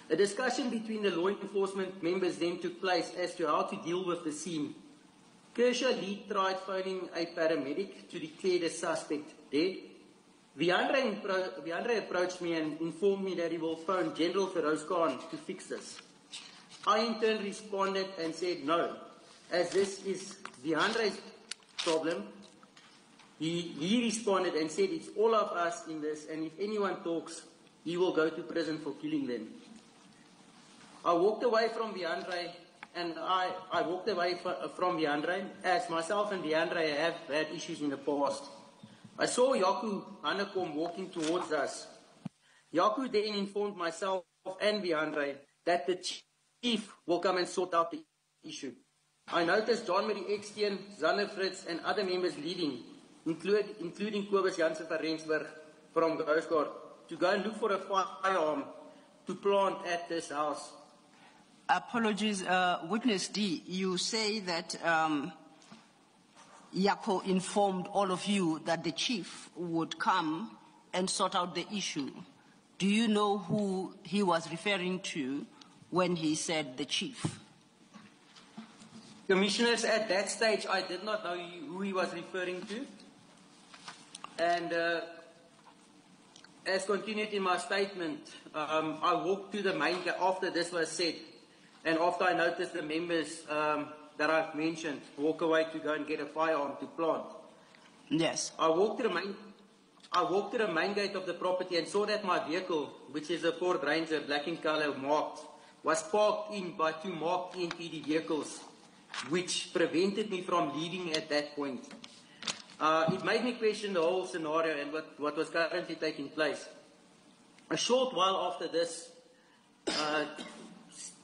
A discussion between the law enforcement members then took place as to how to deal with the scene. Kershaw Lee tried phoning a paramedic to declare the suspect dead. Viandre approached me and informed me that he will phone General Feroz Khan to fix this. I in turn responded and said no, as this is Viandre's problem. He responded and said it's all of us in this, and if anyone talks, he will go to prison for killing them. I walked away from Viandre, and I walked away from Viandre, as myself and Viandre have had issues in the past. I saw Yaku Hanekom walking towards us. Yaku then informed myself and Viandre that the chief will come and sort out the issue. I noticed John Marie Ekstein, Zanne Fritz, and other members leaving, including Kobus Jansen van Rensburg from Coast Guard, to go and look for a firearm to plant at this house. Apologies, Witness D, you say that Yako informed all of you that the chief would come and sort out the issue. Do you know who he was referring to when he said the chief? Commissioners, at that stage, I did not know who he was referring to. And as continued in my statement, I walked to the main gate after this was said, and after I noticed the members that I've mentioned walk away to go and get a firearm to plant. Yes. I walked to the main gate of the property and saw that my vehicle, which is a Ford Ranger, black in color, marked, was parked in by two marked NPD vehicles, which prevented me from leaving at that point. It made me question the whole scenario and what was currently taking place. A short while after this,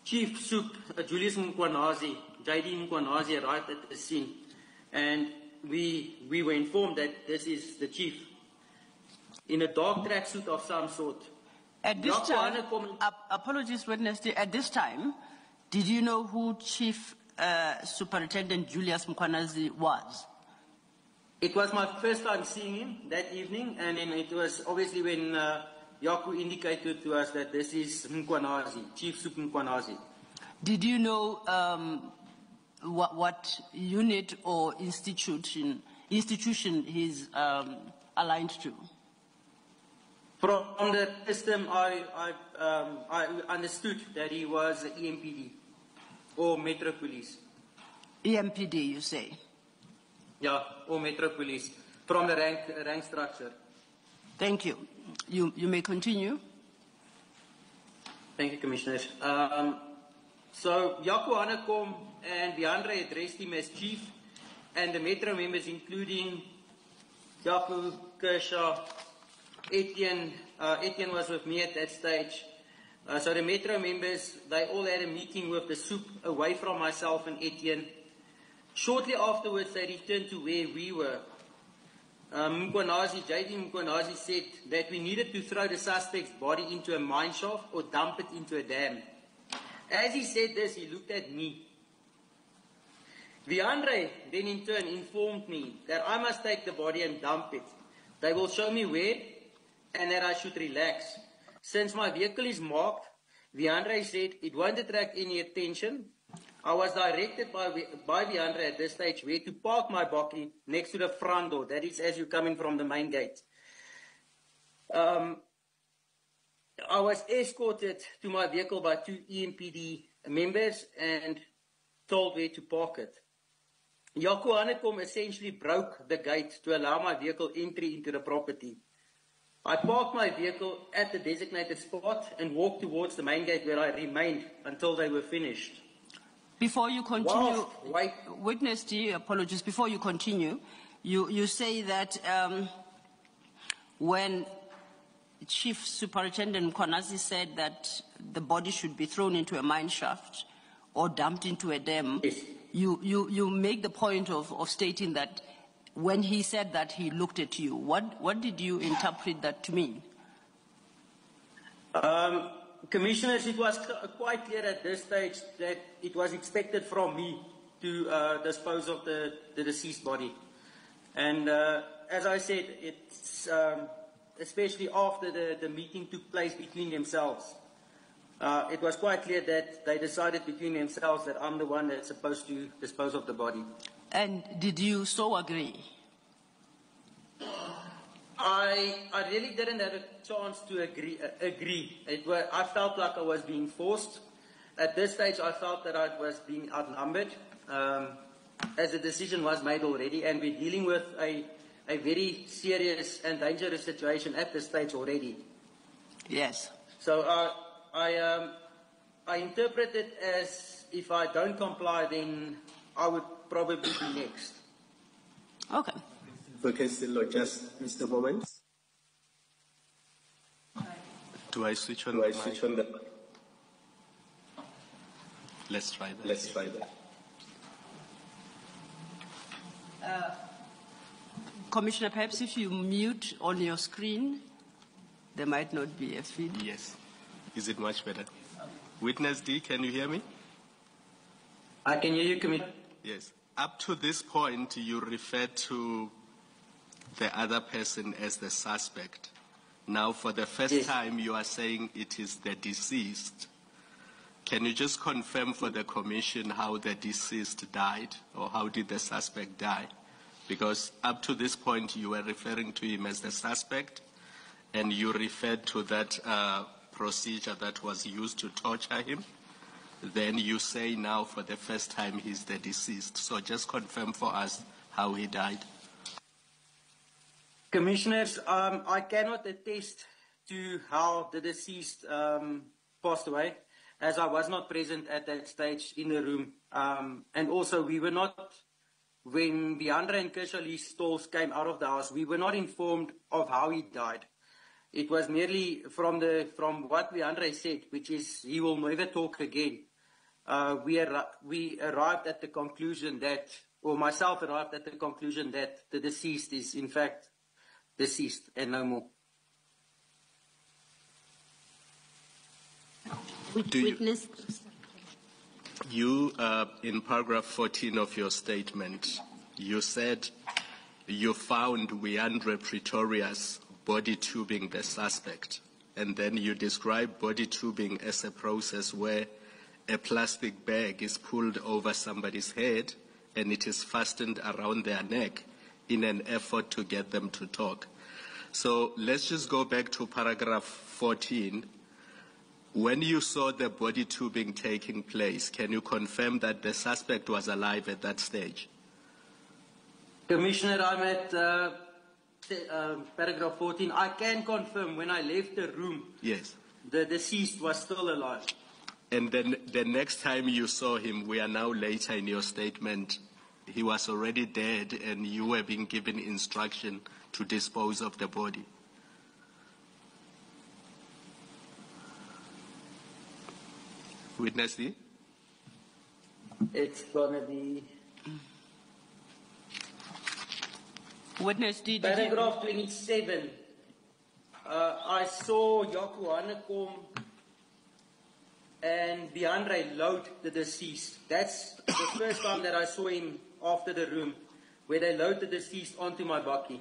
Chief Soep, Julius Mkwanazi, JD Mkwanazi arrived at the scene, and we were informed that this is the chief in a dark tracksuit of some sort. At this time, apologies, Witness, at this time, did you know who Chief Superintendent Julius Mkwanazi was? It was my first time seeing him that evening, and then it was obviously when Yaku indicated to us that this is Mkwanazi, Chief Soep Mkwanazi. Did you know what unit or institution he's aligned to? From the system, I understood that he was EMPD or Metro Police. EMPD, you say? Yeah, or Metro Police, from the rank structure. Thank you. You may continue. Thank you, Commissioners. So, Yaku Hanekom and Viandre addressed him as chief, and the Metro members, including Yaku, Kershaw, Etienne was with me at that stage. So the Metro members, they all had a meeting with the Soep away from myself and Etienne. Shortly afterwards, they returned to where we were. JD Mkwanazi said that we needed to throw the suspect's body into a mine shaft or dump it into a dam. As he said this, he looked at me. Viandre then in turn informed me that I must take the body and dump it. They will show me where and that I should relax. Since my vehicle is marked, Viandre said it won't attract any attention. I was directed by Viandre at this stage where to park my bakkie next to the front door. That is as you come in from the main gate. I was escorted to my vehicle by two EMPD members and told where to park it. Yaku Hanekom essentially broke the gate to allow my vehicle entry into the property. I parked my vehicle at the designated spot and walked towards the main gate where I remained until they were finished. Before you continue, Witness D, apologies, before you continue, you say that when Chief Superintendent Mkwanazi said that the body should be thrown into a mine shaft or dumped into a dam, yes. You make the point of stating that when he said that, he looked at you. What did you interpret that to mean? Commissioners, it was quite clear at this stage that it was expected from me to dispose of the deceased body. And as I said, it's especially after the meeting took place between themselves. it was quite clear that they decided between themselves that I'm the one that's supposed to dispose of the body. And did you so agree? I really didn't have a chance to agree. I felt like I was being forced. At this stage, I felt that I was being outnumbered, as the decision was made already, and we're dealing with a very serious and dangerous situation at this stage already. Yes. So I interpret it as if I don't comply, then I would probably be next. Okay. Okay, Silo, just Mr. Moment. Do I switch on? the? Let's try that. Let's try that. Commissioner, perhaps if you mute on your screen, there might not be a feed. Yes. Is it much better? Witness D, can you hear me? I can hear you, Commissioner. Yes. Up to this point, you referred to the other person as the suspect. Now, for the first Yes. time, you are saying it is the deceased. Can you just confirm for the commission how the deceased died, or how did the suspect die? Because up to this point, you were referring to him as the suspect, and you referred to that procedure that was used to torture him. Then you say now for the first time he's the deceased. So just confirm for us how he died. Commissioners, I cannot attest to how the deceased passed away, as I was not present at that stage in the room. And also, we were not, when Biandra and Kershali's stalls came out of the house, we were not informed of how he died. It was merely from what Biandra said, which is he will never talk again. We arrived at the conclusion that, or myself arrived at the conclusion that the deceased is in fact deceased and no more. Witness. You, in paragraph 14 of your statement, you said you found Wiandre Pretorius body tubing the suspect, and then you describe body tubing as a process where a plastic bag is pulled over somebody's head and it is fastened around their neck in an effort to get them to talk. So let's just go back to paragraph 14. When you saw the body tubing taking place, can you confirm that the suspect was alive at that stage? Commissioner, I'm at paragraph 14. I can confirm when I left the room, Yes. the deceased was still alive. And then the next time you saw him, we are now later in your statement, he was already dead and you were being given instruction to dispose of the body. Witness D? It's gonna be Witness D, did you? paragraph 27. I saw Jaco Hanekom and Biandre load the deceased. That's the first time that I saw him after the room, where they load the deceased onto my bakkie.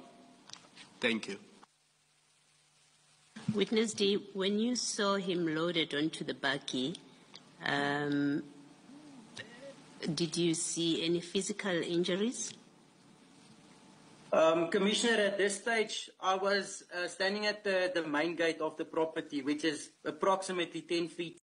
Thank you. Witness D, when you saw him loaded onto the bakkie, did you see any physical injuries? Commissioner, at this stage, I was standing at the main gate of the property, which is approximately 10 feet